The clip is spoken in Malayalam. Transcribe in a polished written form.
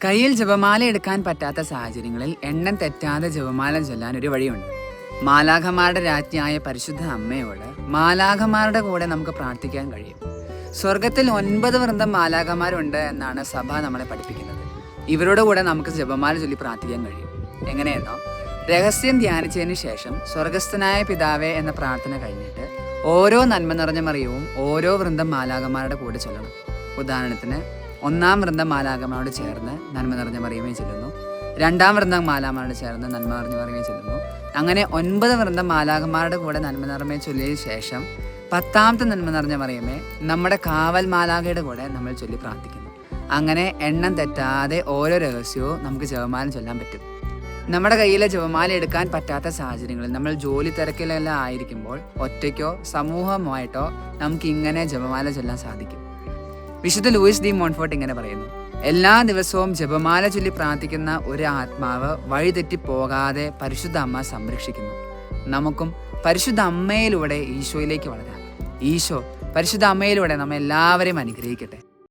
കയ്യിൽ ജപമാല എടുക്കാൻ പറ്റാത്ത സാഹചര്യങ്ങളിൽ എണ്ണം തെറ്റാതെ ജപമാല ചൊല്ലാൻ ഒരു വഴിയുണ്ട്. മാലാഖമാരുടെ രാജ്ഞിയായ പരിശുദ്ധ അമ്മയോട് മാലാഖമാരുടെ കൂടെ നമുക്ക് പ്രാർത്ഥിക്കാൻ കഴിയും. സ്വർഗത്തിൽ 9 വൃന്ദം മാലാഖമാരുണ്ട് എന്നാണ് സഭ നമ്മളെ പഠിപ്പിക്കുന്നത്. ഇവരുടെ കൂടെ നമുക്ക് ജപമാല ചൊല്ലി പ്രാർത്ഥിക്കാൻ കഴിയും. എങ്ങനെയെന്നോ, രഹസ്യം ധ്യാനിച്ചതിന് ശേഷം സ്വർഗസ്ഥനായ പിതാവേ എന്ന പ്രാർത്ഥന കഴിഞ്ഞിട്ട് ഓരോ നന്മ നിറഞ്ഞ മറിയവും ഓരോ വൃന്ദം മാലാഖമാരുടെ കൂടെ ചൊല്ലണം. ഉദാഹരണത്തിന്, 1-ാം വൃന്ദം മാലാഖമാരോട് ചേർന്ന് നന്മ നിറഞ്ഞ മറിയമേ ചൊല്ലുന്നു. 2-ാം വൃന്ദം മാലാഖമാരോട് ചേർന്ന് നന്മ നിറഞ്ഞ മറിയമേ ചൊല്ലുന്നു. അങ്ങനെ 9 വൃന്ദം മാലാഖമാരുടെ കൂടെ നന്മ നിറമേ ചൊല്ലിയതിനു ശേഷം 10-ാമത്തെ നന്മ നിറഞ്ഞ മറിയമേ നമ്മുടെ കാവൽ മാലാഖയുടെ കൂടെ നമ്മൾ ചൊല്ലി പ്രാർത്ഥിക്കുന്നു. അങ്ങനെ എണ്ണം തെറ്റാതെ ഓരോ രഹസ്യവും നമുക്ക് ജപമാല ചൊല്ലാൻ പറ്റും. നമ്മുടെ കയ്യിലെ ജപമാല എടുക്കാൻ പറ്റാത്ത സാഹചര്യങ്ങളിൽ നമ്മൾ ജോലി തിരക്കിലെല്ലാം ആയിരിക്കുമ്പോൾ ഒറ്റയ്ക്കോ സമൂഹമായിട്ടോ നമുക്ക് ഇങ്ങനെ ജപമാല ചൊല്ലാൻ സാധിക്കും. വിശുദ്ധ ലൂയിസ് ഡി മോൺഫോർട്ട് ഇങ്ങനെ പറയുന്നു: എല്ലാ ദിവസവും ജപമാല ചൊല്ലി പ്രാർത്ഥിക്കുന്ന ഒരു ആത്മാവ് വഴിതെറ്റി പോകാതെ പരിശുദ്ധ അമ്മ സംരക്ഷിക്കുന്നു. നമുക്കും പരിശുദ്ധ അമ്മയിലൂടെ ഈശോയിലേക്ക് വളരാം. ഈശോ പരിശുദ്ധ അമ്മയിലൂടെ നമ്മെ എല്ലാവരെയും അനുഗ്രഹിക്കട്ടെ.